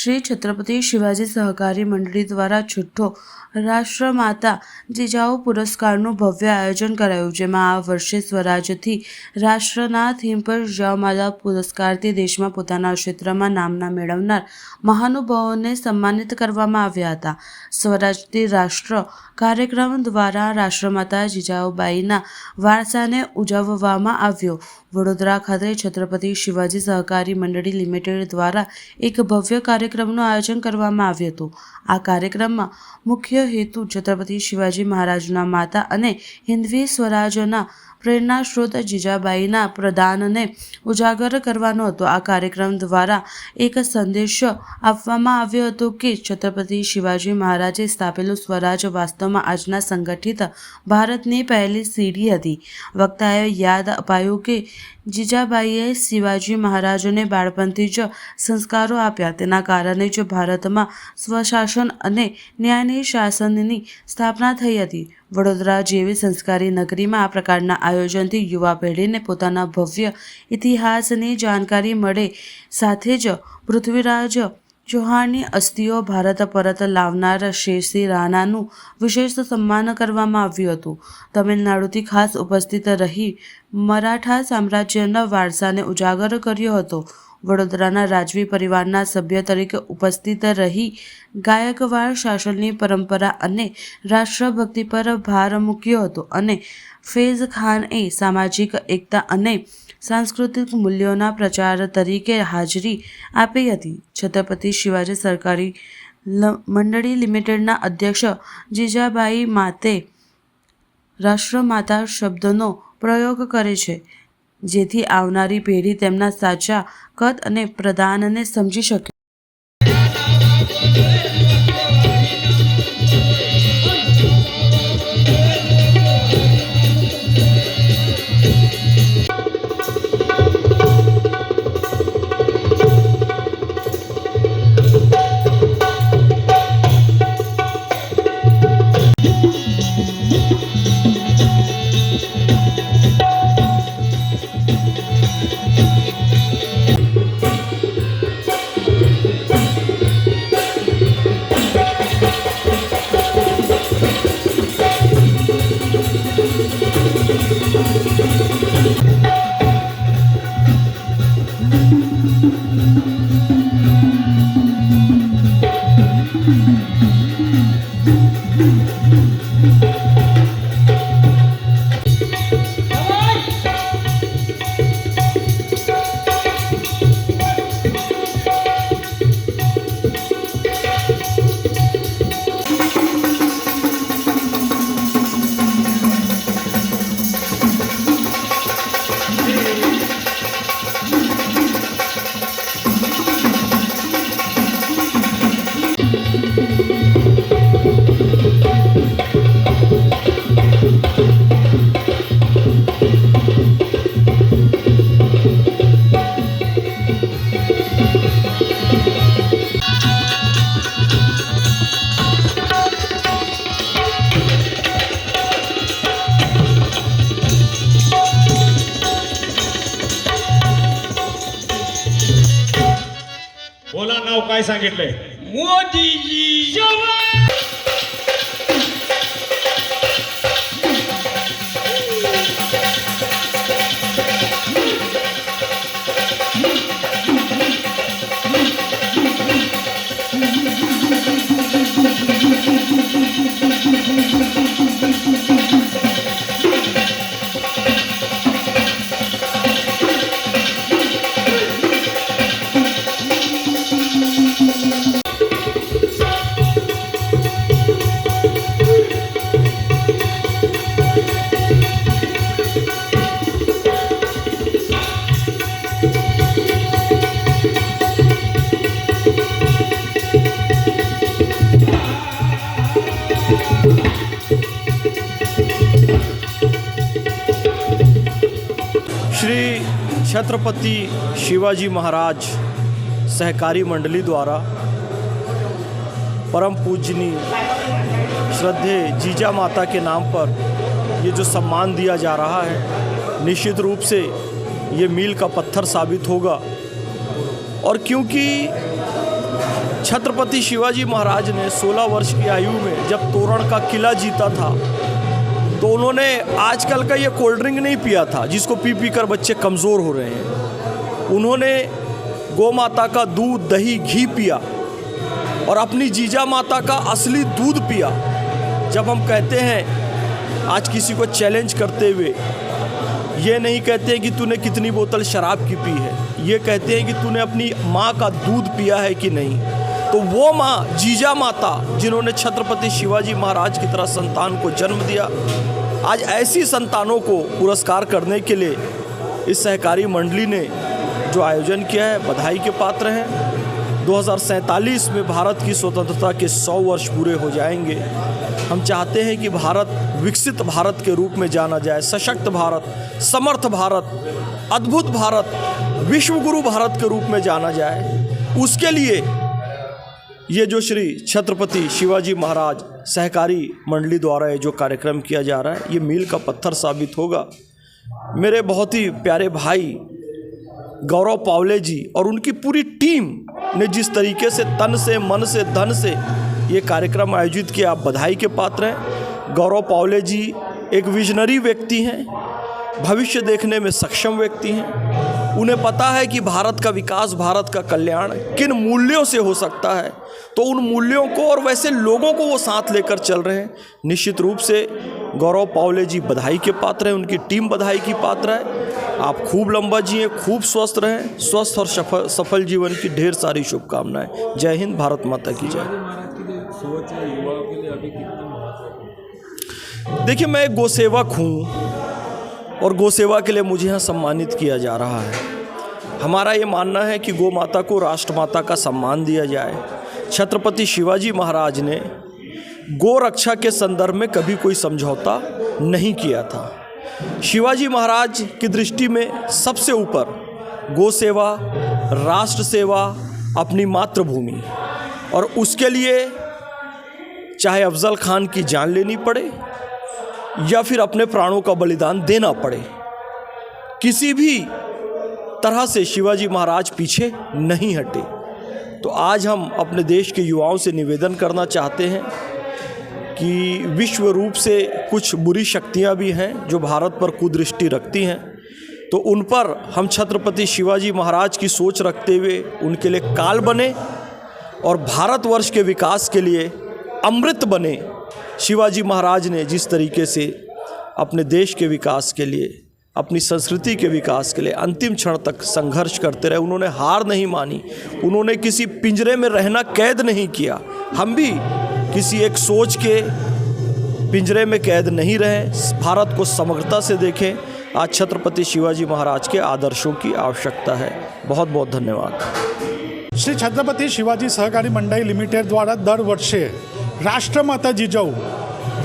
श्री छत्रपति शिवाजी सहकारी मंडળી દ્વારા છઠ્ઠો રાષ્ટ્રમાતા જીજાઉ પુરસ્કારનું ભવ્ય આયોજન કરાયું, જેમાં આ વર્ષે સ્વરાજથી રાષ્ટ્રના થીમ પર જીજાઉ માતા પુરસ્કારથી દેશમાં પોતાના ક્ષેત્રમાં નામના મેળવનાર મહાનુભાવોને સન્માનિત કરવામાં આવ્યા હતા. સ્વરાજથી રાષ્ટ્ર કાર્યક્રમ દ્વારા રાષ્ટ્રમાતા જીજાઉબાઈના વારસાને ઉજવવામાં આવ્યો. વડોદરા ખાતે છત્રપતિ શિવાજી સહકારી મંડળી લિમિટેડ દ્વારા એક ભવ્ય કાર્યક્રમનું આયોજન કરવામાં આવ્યું હતું. આ કાર્યક્રમમાં મુખ્ય હેતુ છત્રપતિ શિવાજી મહારાજના માતા અને હિન્દવી સ્વરાજના પ્રેરણા સ્ત્રોત જીજાબાઈના પ્રદાનને ઉજાગર કરવાનો હતો. આ કાર્યક્રમ દ્વારા એક સંદેશો આપવામાં આવ્યો હતો કે છત્રપતિ શિવાજી મહારાજે સ્થાપેલું સ્વરાજ વાસ્તવમાં આજના સંગઠિત ભારતની પહેલી સીડી હતી. વક્તાએ યાદ અપાયું કે જીજાબાઈએ શિવાજી મહારાજને બાળપણથી જ સંસ્કારો આપ્યા. તેના કારણે જ ભારતમાં સ્વશાસન અને ન્યાયની શાસનની સ્થાપના થઈ હતી. વડોદરા જેવી સંસ્કારી નગરીમાં આ પ્રકારના આયોજનથી યુવા પેઢીને પોતાના ભવ્ય ઇતિહાસની જાણકારી મળે, સાથે જ પૃથ્વીરાજ ચૌહાણની અસ્થિઓ ભારત પરત લાવનાર શેરસિંહ રાણાનું વિશેષ સન્માન કરવામાં આવ્યું હતું. તમિલનાડુથી ખાસ ઉપસ્થિત રહી મરાઠા સામ્રાજ્યના વારસાને ઉજાગર કર્યો હતો. વડોદરાના રાજવી પરિવારના સભ્ય તરીકે ઉપસ્થિત રહી ગાયકવાડ શાસનની પરંપરા અને રાષ્ટ્રભક્તિ પર ભાર મૂક્યો હતો અને ફૈઝ ખાનએ સામાજિક એકતા અને સાંસ્કૃતિક મૂલ્યોના પ્રચાર તરીકે હાજરી આપી હતી. છત્રપતિ શિવાજી સરકારી મંડળી લિમિટેડના અધ્યક્ષ જીજાબાઈ માતે રાષ્ટ્રમાતા શબ્દનો પ્રયોગ કરે છે, જેથી આવનારી પેઢી તેમના સાચા કદ અને પ્રદાનને સમજી શકે. बोला नाव काय सांगितलंय? मोदीजी श्री छत्रपति शिवाजी महाराज सहकारी मंडली द्वारा परम पूजनीय श्रद्धेय जीजा माता के नाम पर ये जो सम्मान दिया जा रहा है, निश्चित रूप से ये मील का पत्थर साबित होगा। और क्योंकि छत्रपति शिवाजी महाराज ने 16 वर्ष की आयु में जब तोरण का किला जीता था तो उन्होंने आजकल का ये कोल्ड ड्रिंक नहीं पिया था जिसको पी पी कर बच्चे कमज़ोर हो रहे हैं। उन्होंने गौ माता का दूध, दही, घी पिया और अपनी जीजा माता का असली दूध पिया। जब हम कहते हैं आज किसी को चैलेंज करते हुए, ये नहीं कहते हैं कि तूने कितनी बोतल शराब की पी है, ये कहते हैं कि तूने अपनी माँ का दूध पिया है कि नहीं। तो वो माँ, जीजा माता, जिन्होंने छत्रपति शिवाजी महाराज की तरह संतान को जन्म दिया, आज ऐसी संतानों को पुरस्कार करने के लिए इस सहकारी मंडली ने जो आयोजन किया है, बधाई के पात्र हैं। 2047 में भारत की स्वतंत्रता के 100 वर्ष पूरे हो जाएंगे। हम चाहते हैं कि भारत विकसित भारत के रूप में जाना जाए, सशक्त भारत, समर्थ भारत, अद्भुत भारत, विश्वगुरु भारत के रूप में जाना जाए। उसके लिए ये जो श्री छत्रपति शिवाजी महाराज सहकारी मंडली द्वारा ये जो कार्यक्रम किया जा रहा है, ये मील का पत्थर साबित होगा। मेरे बहुत ही प्यारे भाई गौरव पावले जी और उनकी पूरी टीम ने जिस तरीके से तन से, मन से, धन से ये कार्यक्रम आयोजित किया, आप बधाई के पात्र हैं। गौरव पावले जी एक विजनरी व्यक्ति हैं, भविष्य देखने में सक्षम व्यक्ति हैं। उन्हें पता है कि भारत का विकास, भारत का कल्याण किन मूल्यों से हो सकता है, तो उन मूल्यों को और वैसे लोगों को वो साथ लेकर चल रहे हैं। निश्चित रूप से गौरव पावले जी बधाई के पात्र हैं, उनकी टीम बधाई की पात्र है। आप खूब लंबा जिए, खूब स्वस्थ रहें, स्वस्थ और सफल जीवन की ढेर सारी शुभकामनाएं। जय हिंद, भारत माता की जय। देखिए, मैं एक गोसेवक हूँ और गोसेवा के लिए मुझे यहाँ सम्मानित किया जा रहा है। हमारा ये मानना है कि गौ माता को राष्ट्रमाता का सम्मान दिया जाए। छत्रपति शिवाजी महाराज ने गौ रक्षा के संदर्भ में कभी कोई समझौता नहीं किया था। शिवाजी महाराज की दृष्टि में सबसे ऊपर गौ सेवा, राष्ट्र सेवा, अपनी मातृभूमि, और उसके लिए चाहे अफजल खान की जान लेनी पड़े या फिर अपने प्राणों का बलिदान देना पड़े, किसी भी तरह से शिवाजी महाराज पीछे नहीं हटे। तो आज हम अपने देश के युवाओं से निवेदन करना चाहते हैं कि विश्व रूप से कुछ बुरी शक्तियां भी हैं जो भारत पर कुदृष्टि रखती हैं, तो उन पर हम छत्रपति शिवाजी महाराज की सोच रखते हुए उनके लिए काल बने और भारतवर्ष के विकास के लिए अमृत बने। शिवाजी महाराज ने जिस तरीके से अपने देश के विकास के लिए, अपनी संस्कृति के विकास के लिए अंतिम क्षण तक संघर्ष करते रहे, उन्होंने हार नहीं मानी, उन्होंने किसी पिंजरे में रहना कैद नहीं किया। हम भी किसी एक सोच के पिंजरे में कैद नहीं रहे, भारत को समग्रता से देखें। आज छत्रपति शिवाजी महाराज के आदर्शों की आवश्यकता है। बहुत बहुत धन्यवाद। श्री छत्रपति शिवाजी सहकारी मंडई लिमिटेड द्वारा दर वर्षे राष्ट्रमाता જીજાઉ,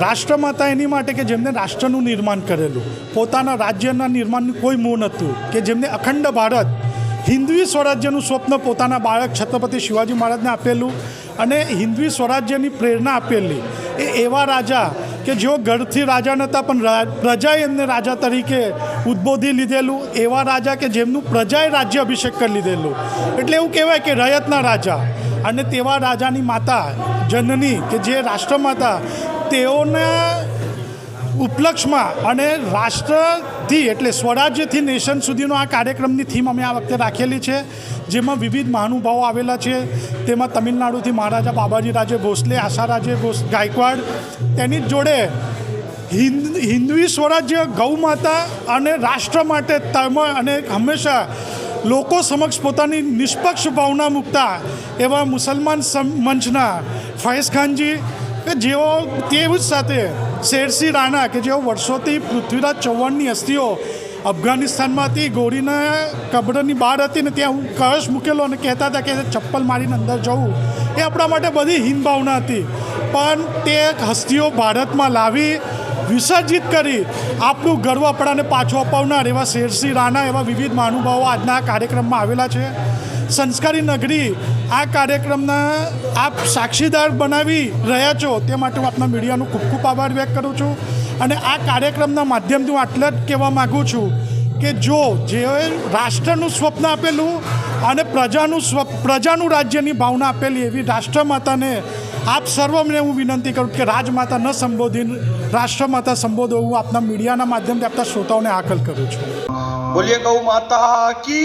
રાષ્ટ્રમાતા એની માટે કે જેમને રાષ્ટ્રનું નિર્માણ કરેલું, પોતાના રાજ્યના નિર્માણનું કોઈ મોહ નહોતું, કે જેમને અખંડ ભારત હિન્દવી સ્વરાજ્યનું સ્વપ્ન પોતાના બાળક છત્રપતિ શિવાજી મહારાજને આપેલું અને હિન્દવી સ્વરાજ્યની પ્રેરણા આપેલી, એ એવા રાજા કે જેઓ ઘરથી રાજા નહોતા પણ પ્રજાએ એમને રાજા તરીકે ઉદ્બોધી લીધેલું, એવા રાજા કે જેમનું પ્રજાએ રાજ્ય અભિષેક કરી લીધેલું, એટલે એવું કહેવાય કે રયતના રાજા। અને તેવા રાજાની માતા જનની કે જે રાષ્ટ્રમાતા, તેઓના ઉપલક્ષમાં અને રાષ્ટ્રથી એટલે સ્વરાજ્યથી નેશન સુધીનો આ કાર્યક્રમની થીમ અમે આ વખતે રાખેલી છે, જેમાં વિવિધ મહાનુભાવો આવેલા છે। તેમાં તમિલનાડુથી મહારાજા બાબાજી રાજે ભોસલે, આશારાજે ગાયકવાડ, તેની જ જોડે હિન્દવી સ્વરાજ્ય, ગૌ માતા અને રાષ્ટ્ર માટે તમ અને હંમેશા લોકો સમક્ષ પોતાની નિષ્પક્ષ ભાવના મૂકતા એવા મુસલમાન મંચના ફૈઝ ખાનજી, કે જેઓ તેવું જ સાથે શેરસિંહ રાણા, કે જેઓ વર્ષોથી પૃથ્વીરાજ ચૌહાણની હસ્તીઓ અફઘાનિસ્તાનમાંથી ગોરીના કબ્રની બહાર હતી ને ત્યાં હું કળશ મૂકેલો અને કહેતા હતા કે ચપ્પલ મારીને અંદર જવું, એ આપણા માટે બધી હીન ભાવના હતી, પણ તે હસ્તીઓ ભારતમાં લાવી વિસર્જિત કરી આપણું ગર્વ આપણાને પાછો અપાવનાર એવા શેરસિંહ રાણા, એવા વિવિધ મહાનુભાવો આજના આ કાર્યક્રમમાં આવેલા છે। સંસ્કારી નગરી આ કાર્યક્રમના આપ સાક્ષીદાર બનાવી રહ્યા છો, તે માટે હું આપના મીડિયાનો ખૂબ ખૂબ આભાર વ્યક્ત કરું છું। અને આ કાર્યક્રમના માધ્યમથી હું આટલા જ કહેવા માગું છું કે જે રાષ્ટ્રનું સ્વપ્ન આપેલું અને પ્રજાનું રાજ્યની ભાવના આપેલી એવી રાષ્ટ્રમાતાને આપ સર્વને હું વિનંતી કરું કે રાજમાતા ન સંબોધી રાષ્ટ્રમાતા સંબોધો હું આપના મીડિયાના માધ્યમથી આપના શ્રોતાઓને આકલ કરું છું. बोलिए गौ माता की,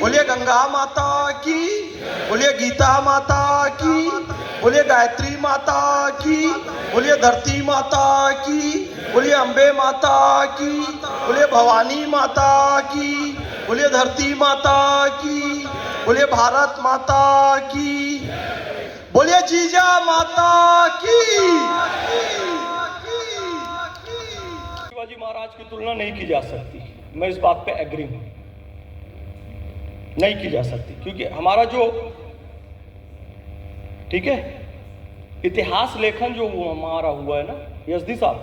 बोलिए गंगा माता की, बोलिए गीता माता की, बोलिए गायत्री माता की, बोलिए धरती माता की, बोलिए अम्बे माता की, बोलिए भवानी माता की, बोलिए धरती माता की, बोलिए भारत माता की, बोलिए जीजा माता की. शिवाजी महाराज की तुलना नहीं की जा सकती, मैं इस बात पे एग्री हूं, नहीं की जा सकती, क्योंकि हमारा जो ठीक है इतिहास लेखन जो हमारा हुआ है ना यजदी साहब,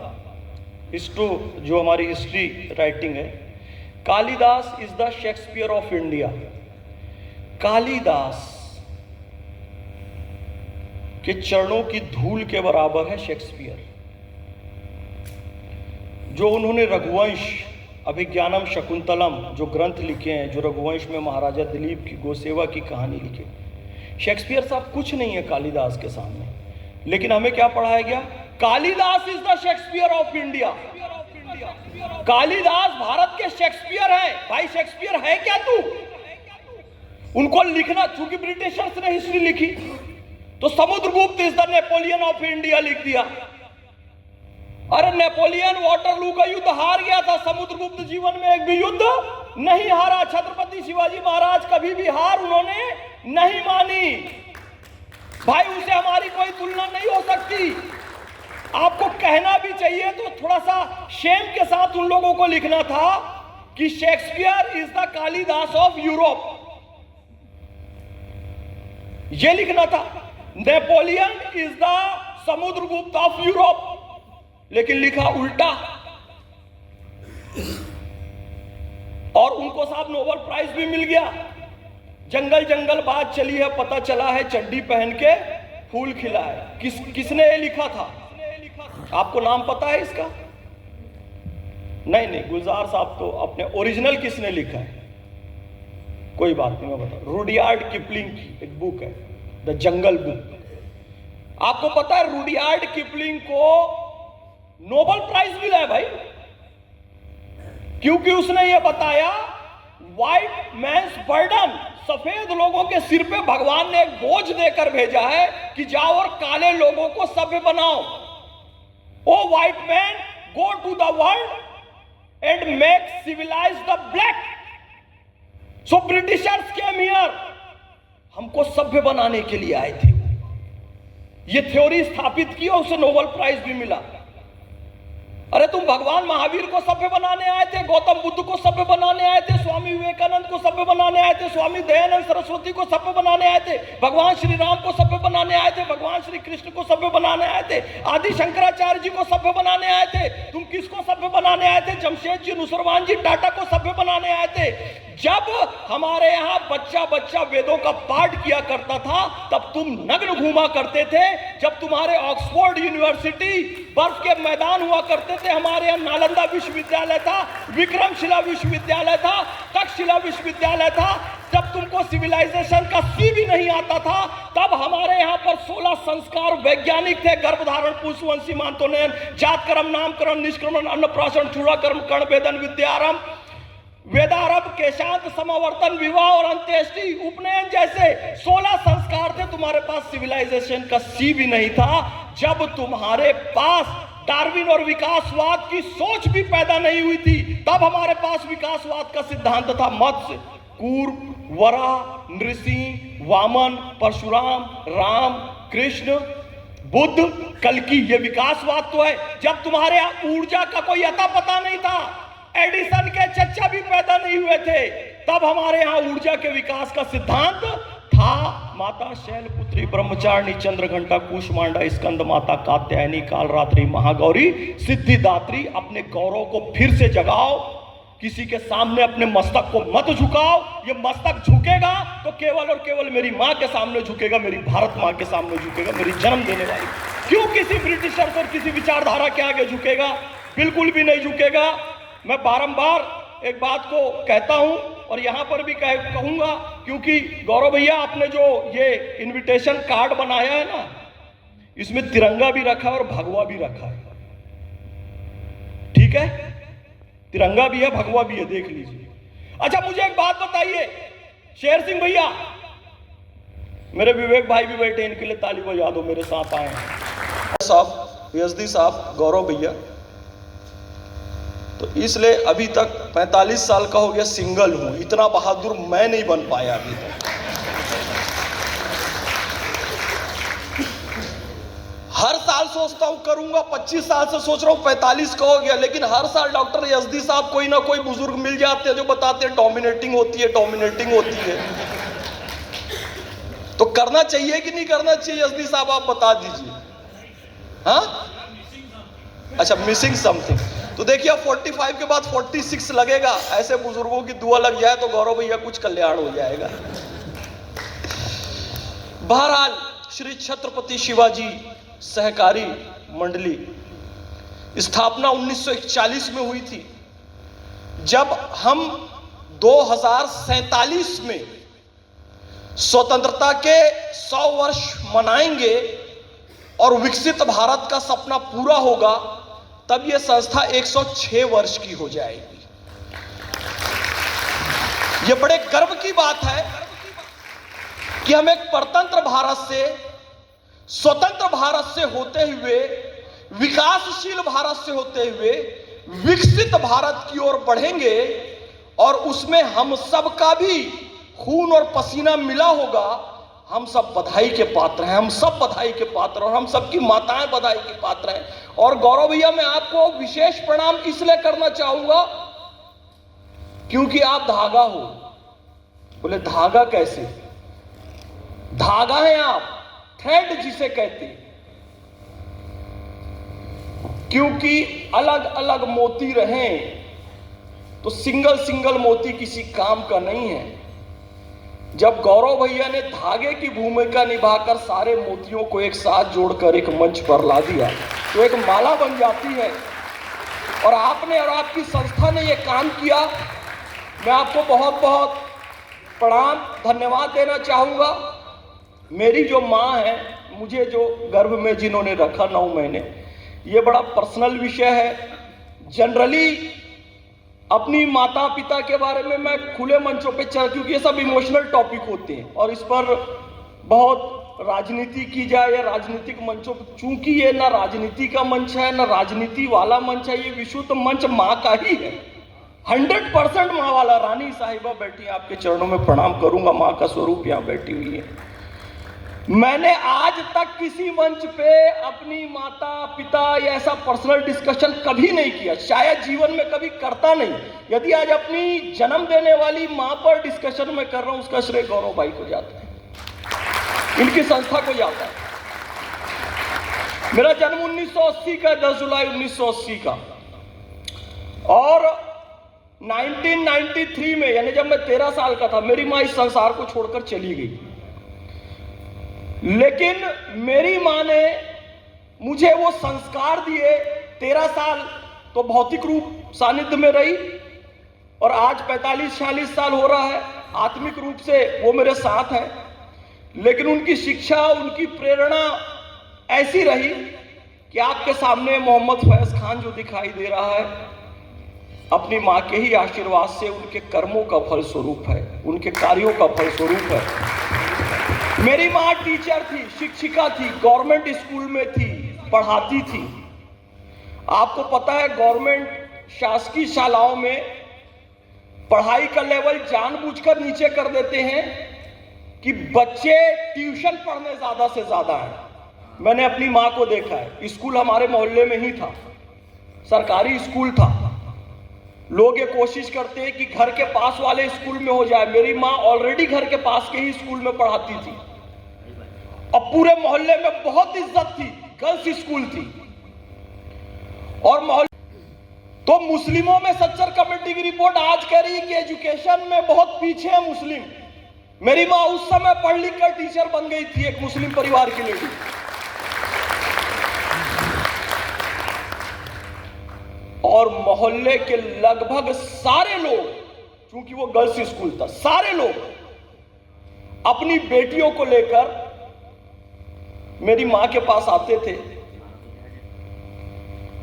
जो हमारी हिस्ट्री राइटिंग है, Kalidas is the Shakespeare of India. Kalidas के चरणों की धूल के बराबर है शेक्सपियर. जो उन्होंने रघुवंश, अभिज्ञानम शकुंतलम जो ग्रंथ लिखे हैं, जो रघुवंश में महाराजा दिलीप की गोसेवा की कहानी लिखी, शेक्सपियर साहब कुछ नहीं है कालिदास के सामने. लेकिन हमें क्या पढ़ाया गया? Kalidas is the Shakespeare of India. Kalidas Bharat के शेक्सपियर है. भाई शेक्सपियर है क्या तू? उनको लिखना, चूंकि ब्रिटिशर्स ने हिस्ट्री लिखी तो Samudragupta is the Napoleon of India लिख दिया. अरे नेपोलियन वाटरलू का युद्ध हार गया था, समुद्रगुप्त जीवन में एक भी युद्ध नहीं हारा. छत्रपति शिवाजी महाराज कभी भी हार उन्होंने नहीं मानी. भाई उसे हमारी कोई तुलना नहीं हो सकती. आपको कहना भी चाहिए तो थोड़ा सा शेम के साथ उन लोगों को लिखना था कि Shakespeare is the Kalidas of Europe, ये लिखना था. Napoleon is the Samudragupta of Europe, लेकिन लिखा उल्टा. और उनको साहब नोबेल प्राइज भी मिल गया. जंगल जंगल बात चली है, पता चला है चड्डी पहन के फूल खिला है. किसने ये लिखा था? आपको नाम पता है इसका? नहीं, गुलजार साहब तो अपने ओरिजिनल किसने लिखा है? कोई बात नहीं, मैं बता. रुडयार्ड किपलिंग की एक बुक है, द जंगल बुक. आपको पता है रुडयार्ड किपलिंग को नोबेल प्राइज मिला है भाई, क्योंकि उसने यह बताया व्हाइट मैंस बर्डन, सफेद लोगों के सिर पे भगवान ने एक बोझ देकर भेजा है कि जाओ और काले लोगों को सभ्य बनाओ. O white man, go to the world and make civilize the black. So Britishers came here, हमको सभ्य बनाने के लिए आए थे. ये थ्योरी स्थापित की और उसे नोबेल प्राइज भी मिला. अरे तुम भगवान महावीर को सभ्य बनाने आए थे, गौतम बुद्ध को सभ्य बनाने आए थे, स्वामी विवेकानंद को सभ्य बनाने आए थे, स्वामी दयानंद सरस्वती को सभ्य बनाने आए थे, भगवान श्री राम को सभ्य बनाने आए थे, भगवान श्री कृष्ण को सभ्य बनाने आए थे, आदि शंकराचार्य जी को सभ्य बनाने आए थे. तुम किसको सभ्य बनाने आए थे? जमशेद जी, नुसरवान जी, टाटा को सभ्य बनाने आए थे. जब हमारे यहाँ बच्चा बच्चा वेदों का पाठ किया करता था तब तुम नग्न घूमा करते थे. जब तुम्हारे ऑक्सफोर्ड यूनिवर्सिटी बर्फ के मैदान हुआ करते थे, हमारे यहाँ नालंदा विश्वविद्यालय था, विक्रमशिला विश्वविद्यालय था, तक्षशिला विश्वविद्यालय था. जब तुमको सिविलाइजेशन का सी भी नहीं आता था, तब हमारे यहाँ पर 16 संस्कार वैज्ञानिक थे. गर्भधारण, पुष्पवंशी, मांतोनयन, जातकर्म, नामकरण, निष्क्रमण, अन्नप्राशन, चूड़ाकर्म, कर्णवेदन, विद्यारंभ, वेदारंभ, केशांत, समावर्तन, विवाह और अंत्येष्टि, उपनयन जैसे 16 संस्कार थे. तुम्हारे पास सिविलाइजेशन का सी भी नहीं था. जब तुम्हारे पास डार्विन और विकासवाद की सोच भी पैदा नहीं हुई थी, तब हमारे पास विकासवाद का सिद्धांत था. मत्स्य, कूर्म, वराह, नृसिंह, वामन, परशुराम, राम, कृष्ण, बुद्ध, कल्कि, ये विकासवाद तो है. जब तुम्हारे यहाँ ऊर्जा का कोई अता पता नहीं था, एडिसन के चच्चा भी पैदा नहीं हुए थे, तब हमारे यहां ऊर्जा के विकास का सिद्धांत था. माता शैलपुत्री, ब्रह्मचारिणी, चंद्रघंटा, कूष्मांडा, स्कंद माता, कात्यायनी, कालरात्रि, महागौरी, सिद्धिदात्री. अपने गौरव को फिर से जगाओ. किसी के सामने अपने मस्तक को मत झुकाओ. ये मस्तक झुकेगा तो केवल और केवल मेरी मां के सामने झुकेगा, मेरी भारत मां के सामने झुकेगा, मेरी जन्म देने वाली. क्यों किसी ब्रिटिशर्स और किसी विचारधारा के आगे झुकेगा? बिल्कुल भी नहीं झुकेगा. मैं बारंबार एक बात को कहता हूं और यहाँ पर भी कहूँगा, क्योंकि गौरव भैया आपने जो ये इनविटेशन कार्ड बनाया है ना, इसमें तिरंगा भी रखा है और भगवा भी रखा है। ठीक है, तिरंगा भी है, भगवा भी है, देख लीजिए। अच्छा, मुझे एक बात बताइए, शेर सिंह भैया, मेरे विवेक भाई भी बैठे, इनके लिए ताली बजा दो, मेरे साथ आए साहब, यजदी साहब, गौरव भैया, तो इसलिए अभी तक 45 साल का हो गया सिंगल हूं, इतना बहादुर मैं नहीं बन पाया अभी तक। हर साल सोचता हूं करूंगा, 25 साल से सोच रहा हूं, 45 का हो गया, लेकिन हर साल डॉक्टर यजदी साहब कोई ना कोई बुजुर्ग मिल जाते हैं जो बताते हैं डोमिनेटिंग होती है, डोमिनेटिंग होती है। तो करना चाहिए कि नहीं करना चाहिए यजदी साहब, आप बता दीजिए। हाँ, अच्छा, मिसिंग समथिंग। तो देखिए 45 के बाद 46 लगेगा, ऐसे बुजुर्गों की दुआ लग जाए तो गौरव भैया कुछ कल्याण हो जाएगा। बहरहाल, श्री छत्रपति शिवाजी सहकारी मंडली स्थापना 1941 में हुई थी। जब हम 2047 में स्वतंत्रता के 100 वर्ष मनाएंगे और विकसित भारत का सपना पूरा होगा, तब यह संस्था 106 वर्ष की हो जाएगी। यह बड़े गर्व की बात है कि हम एक परतंत्र भारत से, स्वतंत्र भारत से होते हुए, विकासशील भारत से होते हुए विकसित भारत की ओर बढ़ेंगे, और उसमें हम सब का भी खून और पसीना मिला होगा। हम सब बधाई के पात्र हैं, हम सब बधाई के पात्र, और हम सबकी माताएं बधाई के पात्र हैं। और गौरव भैया, मैं आपको विशेष प्रणाम इसलिए करना चाहूंगा क्योंकि आप धागा हो। बोले धागा कैसे? धागा है आप, थ्रेड जिसे कहते हैं, क्योंकि अलग अलग मोती रहें तो सिंगल सिंगल मोती किसी काम का नहीं है। जब गौरव भैया ने धागे की भूमिका निभाकर सारे मोतियों को एक साथ जोड़कर एक मंच पर ला दिया तो एक माला बन जाती है। और आपने और आपकी संस्था ने यह काम किया, मैं आपको बहुत बहुत प्रणाम, धन्यवाद देना चाहूँगा। मेरी जो माँ है, मुझे जो गर्भ में जिन्होंने रखा 9 महीने, ये बड़ा पर्सनल विषय है। जनरली अपनी माता पिता के बारे में मैं खुले मंचों पे क्योंकि ये सब इमोशनल टॉपिक होते हैं और इस पर बहुत राजनीति की जाए या राजनीतिक मंचों पर, चूंकि ये ना राजनीति का मंच है ना राजनीति वाला मंच है, ये विशुद्ध मंच माँ का ही है, 100% माँ वाला। रानी साहिबा बैठी, आपके चरणों में प्रणाम करूंगा, माँ का स्वरूप यहाँ बैठी हुई है। मैंने आज तक किसी मंच पे अपनी माता पिता या ऐसा पर्सनल डिस्कशन कभी नहीं किया, शायद जीवन में कभी करता नहीं। यदि आज अपनी जन्म देने वाली माँ पर डिस्कशन में कर रहा हूं, उसका श्रेय गौरव भाई को जाता है, इनकी संस्था को जाता है। मेरा जन्म 1980 का, 10 जुलाई 1980 का, और 1993 में, यानी जब मैं 13 साल का था, मेरी माँ इस संसार को छोड़कर चली गई। लेकिन मेरी माँ ने मुझे वो संस्कार दिए। 13 साल तो भौतिक रूप सानिध्य में रही, और आज 45-46 साल हो रहा है, आत्मिक रूप से वो मेरे साथ है। लेकिन उनकी शिक्षा, उनकी प्रेरणा ऐसी रही कि आपके सामने मोहम्मद फैज खान जो दिखाई दे रहा है, अपनी माँ के ही आशीर्वाद से, उनके कर्मों का फल स्वरूप है, उनके कार्यों का फल स्वरूप है। मेरी माँ टीचर थी, शिक्षिका थी, गवर्नमेंट स्कूल में थी, पढ़ाती थी। आपको पता है गवर्नमेंट शासकीय शालाओं में पढ़ाई का लेवल जानबूझकर नीचे कर देते हैं कि बच्चे ट्यूशन पढ़ने ज्यादा से ज्यादा हैं। मैंने अपनी माँ को देखा है, स्कूल हमारे मोहल्ले में ही था, सरकारी स्कूल था। लोग ये कोशिश करते हैं कि घर के पास वाले स्कूल में हो जाए। मेरी माँ ऑलरेडी घर के पास के ही स्कूल में पढ़ाती थी और पूरे मोहल्ले में बहुत इज्जत थी, गर्ल्स स्कूल थी। और मोहल्ले तो मुस्लिमों में सच्चर कमेटी की रिपोर्ट आज कह रही है कि एजुकेशन में बहुत पीछे है मुस्लिम। मेरी माँ उस समय पढ़ लिख कर टीचर बन गई थी, एक मुस्लिम परिवार की लेडी। और मोहल्ले के लगभग सारे लोग चूंकि वो गर्ल्स स्कूल था, सारे लोग अपनी बेटियों को लेकर मेरी मां के पास आते थे।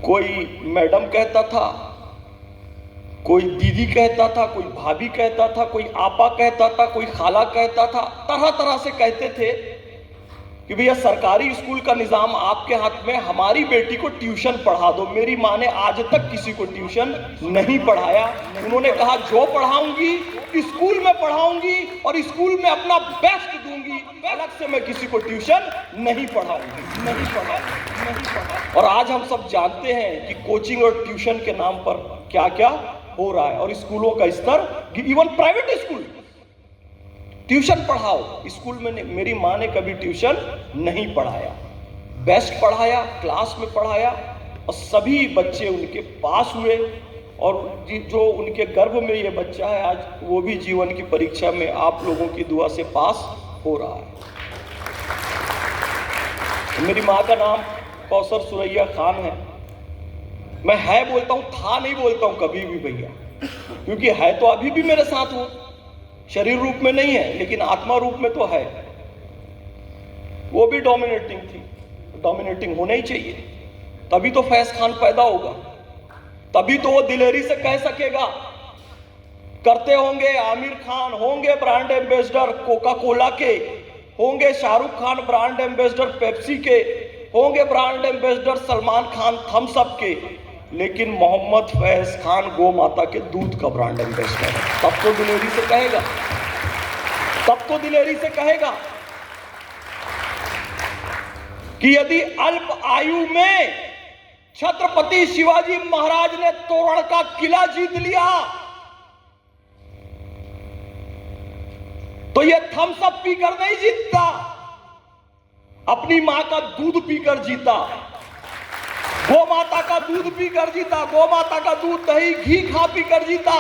कोई मैडम कहता था, कोई दीदी कहता था, कोई भाभी कहता था, कोई आपा कहता था, कोई खाला कहता था, तरह तरह से कहते थे कि भैया सरकारी स्कूल का निजाम आपके हाथ में, हमारी बेटी को ट्यूशन पढ़ा दो। मेरी मां ने आज तक किसी को ट्यूशन नहीं पढ़ाया। उन्होंने कहा जो पढ़ाऊंगी स्कूल में पढ़ाऊंगी और स्कूल में अपना बेस्ट दूंगी, अलग से मैं किसी को ट्यूशन नहीं पढ़ाऊंगी, नहीं पढ़ाऊंगी। और आज हम सब जानते हैं कि कोचिंग और ट्यूशन के नाम पर क्या क्या हो रहा है, और स्कूलों का स्तर, इवन प्राइवेट स्कूल, ट्यूशन पढ़ाओ। स्कूल में मेरी मां ने कभी ट्यूशन नहीं पढ़ाया, बेस्ट पढ़ाया, क्लास में पढ़ाया, और सभी बच्चे उनके पास हुए। और जो उनके गर्भ में ये बच्चा है आज, वो भी जीवन की परीक्षा में आप लोगों की दुआ से पास हो रहा है। मेरी मां का नाम कौसर सुरैया खान है। मैं है बोलता हूं, था नहीं बोलता हूं कभी भी भैया, क्योंकि है तो अभी भी मेरे साथ हूं, शरीर रूप में नहीं है लेकिन आत्मा रूप में तो है। वो भी डोमिनेटिंग थी, डोमिनेटिंग होना ही चाहिए, तभी तो फैज खान पैदा होगा, तभी तो वो दिलेरी से कह सकेगा। करते होंगे आमिर खान, होंगे ब्रांड एम्बेसडर कोका कोला के, होंगे Shahrukh Khan brand ambassador Pepsi के, होंगे brand ambassador Salman Khan Thums Up के, लेकिन मोहम्मद फैज खान गौ माता के दूध का ब्रांड एम्बेसडर है। तब तो दिलेरी से कहेगा, तब तो दिलेरी से कहेगा कि यदि अल्प आयु में छत्रपति शिवाजी महाराज ने तोरण का किला जीत लिया तो यह थम्स अप पीकर नहीं जीतता, अपनी मां का दूध पीकर जीता, गौ माता का दूध पीकर जीता, गौ माता का दूध दही घी खा पीकर जीता।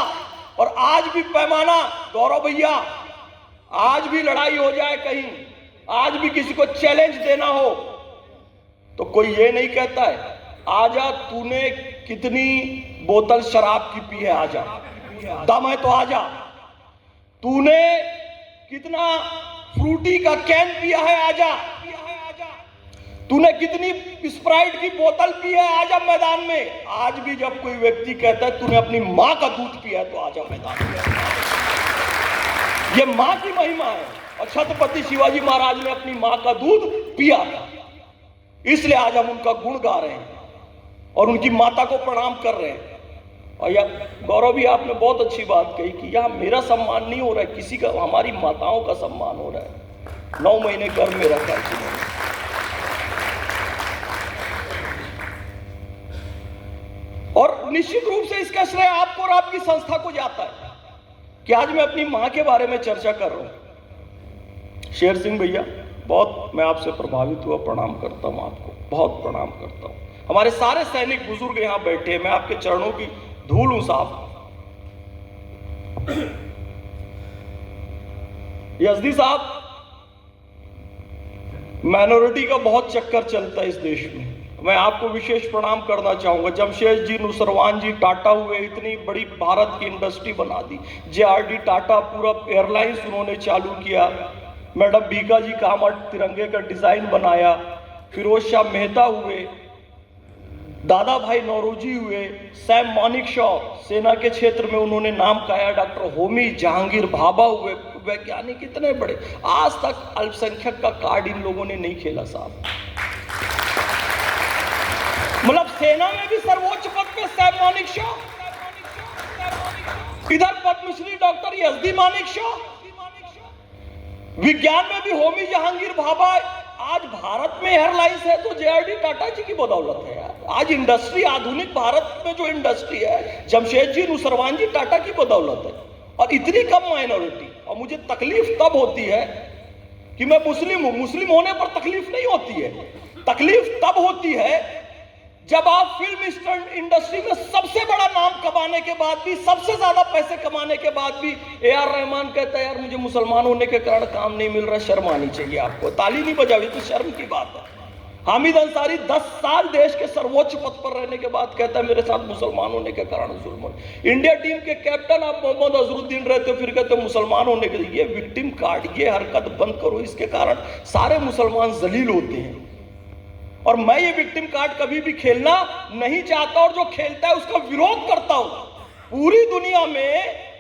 और आज भी पैमाना, गौरव भैया, आज भी लड़ाई हो जाए कहीं, आज भी किसी को चैलेंज देना हो तो कोई ये नहीं कहता है आजा तूने कितनी बोतल शराब की पी है, आजा, दम है तो आजा, तूने कितना फ्रूटी का कैन पिया है, आजा, तूने कितनी स्प्राइट की बोतल पी है, आजा मैदान में। आज भी जब कोई व्यक्ति कहता है तूने अपनी मां का दूध पिया है तो आजा मैदान में। ये मां की महिमा है, और छत्रपति शिवाजी महाराज ने अपनी मां का दूध पिया था, इसलिए आज हम उनका गुण गा रहे हैं और उनकी माता को प्रणाम कर रहे हैं। और यह गौरव भी आपने बहुत अच्छी बात कही कि यहां मेरा सम्मान नहीं हो रहा है, किसी का, हमारी माताओं का सम्मान हो रहा है। 9 महीने गर्भ में रखा है। और निश्चित रूप से इसका श्रेय आपको और आपकी संस्था को जाता है कि आज मैं अपनी मां के बारे में चर्चा कर रहा हूं। शेर सिंह भैया, बहुत मैं आपसे प्रभावित हुआ, प्रणाम करता हूं आपको, बहुत प्रणाम करता हूं। हमारे सारे सैनिक बुजुर्ग यहां बैठे हैं, मैं आपके चरणों की धूल हूं साहब। यजदी साहब, माइनॉरिटी का बहुत चक्कर चलता है इस देश में, मैं आपको विशेष प्रणाम करना चाहूंगा। जमशेद जी, नुसरवान जी टाटा हुए, इतनी बड़ी भारत की इंडस्ट्री बना दी। JRD टाटा पूरा एयरलाइंस उन्होंने चालू किया। मैडम बीका जी कामत तिरंगे का डिजाइन बनाया। फिरोज शाह मेहता हुए, दादा भाई नौरोजी हुए, सैम मानेकशॉ सेना के क्षेत्र में उन्होंने नाम काया। डॉक्टर होमी जहांगीर भाभा हुए, वैज्ञानिक इतने बड़े। आज तक अल्पसंख्यक का कार्ड इन लोगों ने नहीं खेला साहब। मतलब सेना में भी सर्वोच्च पद पे सैम मानेकशॉ, इधर पद्मश्री डॉक्टर यजदी मानेकशॉ, विज्ञान में भी होमी जहांगीर भाभा। आज भारत में एयरलाइंस है तो JRD टाटा जी की बदौलत है यार। आज इंडस्ट्री, आधुनिक भारत में जो इंडस्ट्री है, जमशेद जी, नुसरवान जी टाटा की बदौलत है। और इतनी कम माइनॉरिटी। और मुझे तकलीफ तब होती है कि मैं मुस्लिम हूं। मुस्लिम होने पर तकलीफ नहीं होती है, तकलीफ तब होती है जब आप फिल्म इंडस्ट्री में सबसे बड़ा नाम कमाने के बाद भी, सबसे ज्यादा पैसे कमाने के बाद भी AR रहमान कहता है यार मुझे मुसलमान होने के कारण काम नहीं मिल रहा। शर्म आनी चाहिए आपको, ताली नहीं बजाओ, ये तो शर्म की बात है। हामिद अंसारी 10 साल देश के सर्वोच्च पद पर रहने के बाद कहता है मेरे साथ मुसलमान होने के कारण जुल्म हो। इंडिया टीम के कैप्टन आप मोहम्मद अजहरुद्दीन रहते हो, फिर कहते हो मुसलमान होने के लिए। ये विक्टिम कार्ड, ये हरकत बंद करो, इसके कारण सारे मुसलमान जलील होते हैं। और मैं ये विक्टिम कार्ड कभी भी खेलना नहीं चाहता, और जो खेलता है उसका विरोध करता हूं। पूरी दुनिया में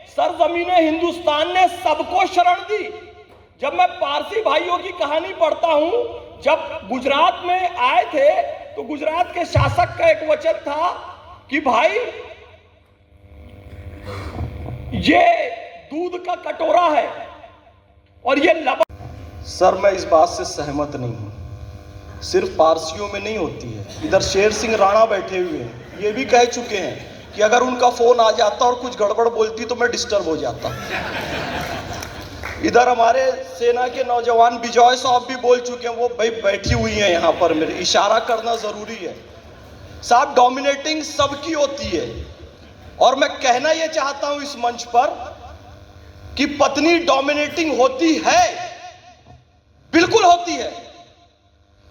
सरजमीने हिंदुस्तान ने सबको शरण दी। जब मैं पारसी भाइयों की कहानी पढ़ता हूं, जब गुजरात में आए थे तो गुजरात के शासक का एक वचन था कि भाई ये दूध का कटोरा है और ये लबन। सर मैं इस बात से सहमत नहीं हूं। सिर्फ पारसियों में नहीं होती है, इधर शेर सिंह राणा बैठे हुए हैं, ये भी कह चुके हैं कि अगर उनका फोन आ जाता और कुछ गड़बड़ बोलती तो मैं डिस्टर्ब हो जाता। इधर हमारे सेना के नौजवान विजय साहब भी बोल चुके हैं, वो भाई बैठी हुई हैं यहाँ पर, मेरे इशारा करना जरूरी है। साहब डोमिनेटिंग सबकी होती है, और मैं कहना ये चाहता हूं इस मंच पर कि पत्नी डोमिनेटिंग होती है, बिल्कुल होती है।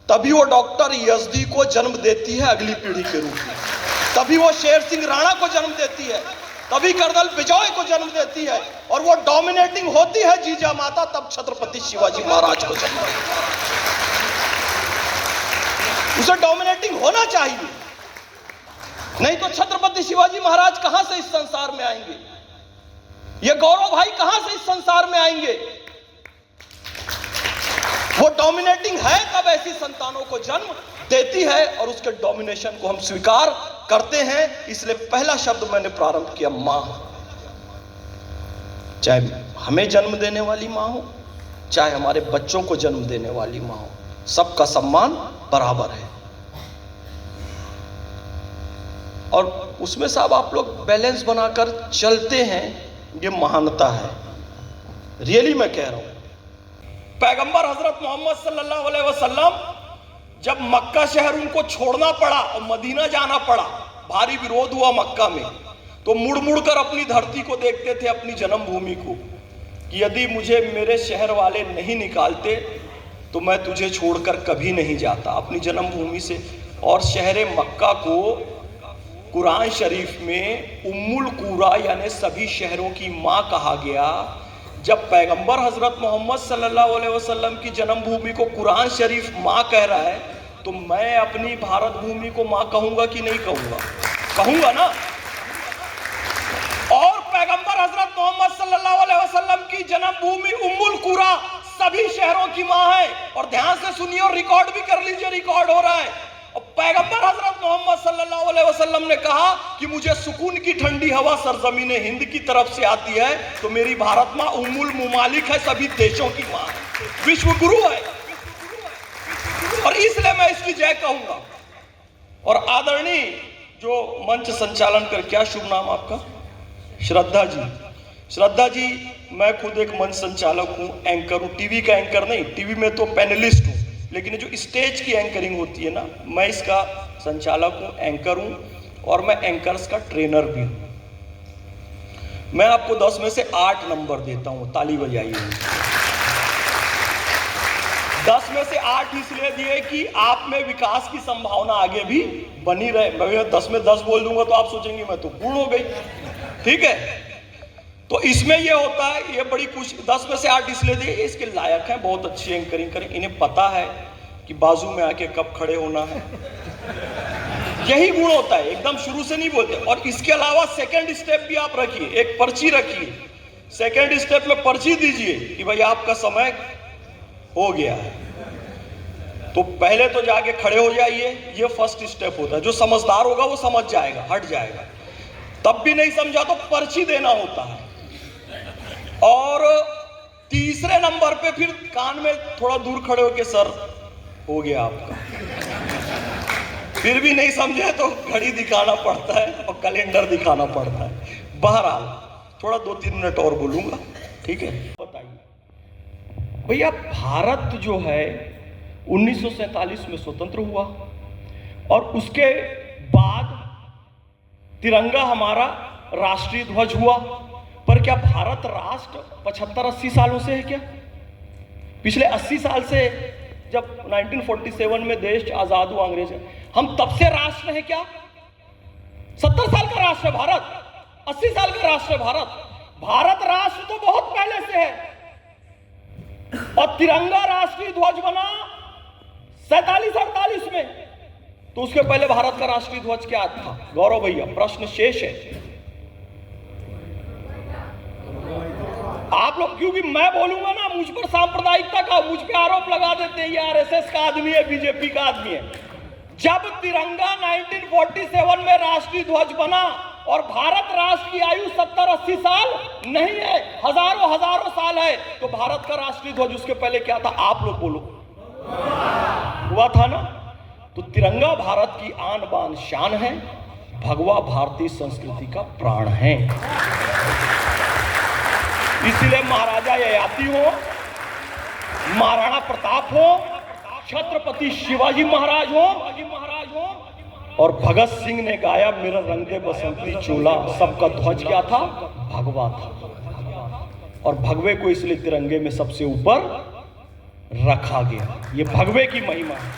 तभी वो डॉक्टर यजदी को जन्म देती है अगली पीढ़ी के रूप में, तभी वो शेर सिंह राणा को जन्म देती है, तभी कर्नल विजय को जन्म देती है, और वो डोमिनेटिंग होती है जीजा माता तब छत्रपति शिवाजी महाराज को जन्म देती है। उसे डोमिनेटिंग होना चाहिए, नहीं तो छत्रपति शिवाजी महाराज कहां से इस संसार में आएंगे? ये गौरव भाई कहां से इस संसार में आएंगे? वो डोमिनेटिंग है तब ऐसी संतानों को जन्म देती है, और उसके डोमिनेशन को हम स्वीकार करते हैं। इसलिए पहला शब्द मैंने प्रारंभ किया मां। चाहे हमें जन्म देने वाली मां हो, चाहे हमारे बच्चों को जन्म देने वाली मां हो, सबका सम्मान बराबर है। और उसमें साहब आप लोग बैलेंस बनाकर चलते हैं, ये महानता है। रियली मैं कह रहा हूं, पैगंबर हजरत मोहम्मद सल्लल्लाहु अलैहि वसल्लम जब मक्का शहर उनको छोड़ना पड़ा और मदीना जाना पड़ा, भारी विरोध हुआ मक्का में, तो मुड़ मुड़ कर अपनी धरती को देखते थे, अपनी जन्मभूमि को, कि यदि मुझे मेरे शहर वाले नहीं निकालते तो मैं तुझे छोड़कर कभी नहीं जाता अपनी जन्मभूमि से। और शहर मक्का को कुरान शरीफ में उम्मुल कुरा यानी सभी शहरों की माँ कहा गया। जब पैगंबर हजरत मोहम्मद सल्लल्लाहु अलैहि वसल्लम की जन्मभूमि को कुरान शरीफ माँ कह रहा है, तो मैं अपनी भारत भूमि को माँ कहूंगा कि नहीं कहूंगा? कहूंगा ना। और पैगंबर हजरत मोहम्मद सल्लल्लाहु अलैहि वसल्लम की जन्मभूमि उम्मुल कुरा सभी शहरों की माँ है। और ध्यान से सुनिए और रिकॉर्ड भी कर लीजिए, रिकॉर्ड हो रहा है। और पैगंबर हजरत मोहम्मद सल्लल्लाहु अलैहि वसल्लम ने कहा कि मुझे सुकून की ठंडी हवा सरजमीने हिंद की तरफ से आती है, तो मेरी भारत माँ उम्मुल मुमालिक है, सभी देशों की माँ है, विश्व गुरु है, और इसलिए मैं इसकी जय कहूंगा। और आदरणीय जो मंच संचालन कर, क्या शुभ नाम आपका? श्रद्धा जी। श्रद्धा जी, मैं खुद एक मंच संचालक हूँ, एंकर हूँ, टीवी का एंकर नहीं, टीवी में तो पैनलिस्ट हूँ, लेकिन जो स्टेज की एंकरिंग होती है ना, मैं इसका संचालक हूँ, एंकर हूँ, और मैं एंकर्स का ट्रेनर भी हूँ। मैं आपको 10 में से 8 नंबर देता हूँ, ताली बजाइए। 10 में से 8 इसलिए दिए कि आप में विकास की संभावना आगे भी बनी रहे। मैं 10 में 10 बोल दूंगा तो आप सोचेंगे मैं तो बूढ़ हो गई, ठीक है? तो इसमें ये होता है, ये बड़ी कुछ 10 में से 8 इसलिए दिए, इसके लायक हैं, बहुत अच्छी एंकरिंग करें, इन्हें पता है कि बाजू में आके कब खड़े होना है। यही गुण होता है, एकदम शुरू से नहीं बोलते। और इसके अलावा सेकंड स्टेप भी आप रखिए, एक पर्ची रखिए, सेकंड स्टेप में पर्ची दीजिए कि भाई आपका समय हो गया है, तो पहले तो जाके खड़े हो जाइए। ये फर्स्ट स्टेप होता है। जो समझदार होगा वो समझ जाएगा, हट जाएगा। तब भी नहीं समझा तो पर्ची देना होता है। और तीसरे नंबर पे फिर कान में थोड़ा दूर खड़े होके सर हो गया आपका। फिर भी नहीं समझे तो घड़ी दिखाना पड़ता है और कैलेंडर दिखाना पड़ता है। बहरहाल थोड़ा 2-3 मिनट और बोलूंगा, ठीक है? बताइए भैया, भारत जो है 1947 में स्वतंत्र हुआ, और उसके बाद तिरंगा हमारा राष्ट्रीय ध्वज हुआ। पर क्या भारत राष्ट्र 75-80 सालों से है क्या? पिछले 80 साल से जब 1947 में देश आजाद हुआ अंग्रेज से, हम तब से राष्ट्र हैं क्या? 70 साल का राष्ट्र है भारत, 80 साल का राष्ट्र है भारत। भारत राष्ट्र तो बहुत पहले से है, और तिरंगा राष्ट्रीय ध्वज बना 47-48 में, तो उसके पहले भारत का राष्ट्रीय ध्वज क्या था? गौरव भैया, प्रश्न शेष है। आप लोग, क्योंकि मैं बोलूंगा ना, मुझ पर सांप्रदायिकता का, मुझ पे आरोप लगा देते हैं, ये आरएसएस का आदमी है, बीजेपी का आदमी है। जब तिरंगा 1947 में राष्ट्रीय ध्वज बना, और भारत राष्ट्र की आयु 70-80 साल नहीं है, हजारों साल है, तो भारत का राष्ट्रीय ध्वज उसके पहले क्या था? आप लोग बोलो, हुआ था ना? तो तिरंगा भारत की आन बान शान है, भगवा भारतीय संस्कृति का प्राण है। इसलिए महाराजा ययाति हो, महाराणा प्रताप हो, छत्रपति शिवाजी महाराज हो, और भगत सिंह ने गाया मेरा रंग दे बसंती चोला, सबका ध्वज क्या था? भगवा था। और भगवे को इसलिए तिरंगे में सबसे ऊपर रखा गया। ये भगवे की महिमा है।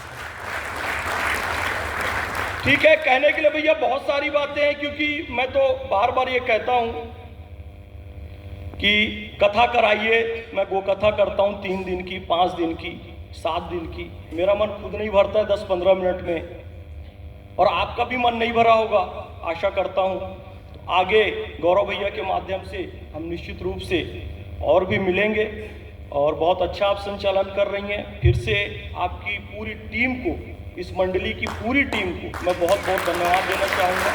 ठीक है, कहने के लिए भैया बहुत सारी बातें हैं, क्योंकि मैं तो बार बार ये कहता हूं कि कथा कराइए। मैं गो कथा करता हूं 3 दिन की, 5 दिन की, 7 दिन की। मेरा मन खुद नहीं भरता है 10-15 मिनट में, और आपका भी मन नहीं भरा होगा, आशा करता हूं। तो आगे गौरव भैया के माध्यम से हम निश्चित रूप से और भी मिलेंगे, और बहुत अच्छा आप संचालन कर रही हैं। फिर से आपकी पूरी टीम को, इस मंडली की पूरी टीम को मैं बहुत बहुत धन्यवाद देना चाहूँगा।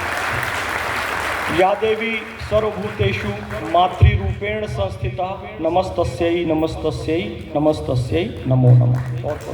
या देवी सर्वभूतेषु मातृरूपेण संस्थिता, नमस्तस्यै नमस्तस्यै नमस्तस्यै नमो नमः। बहुत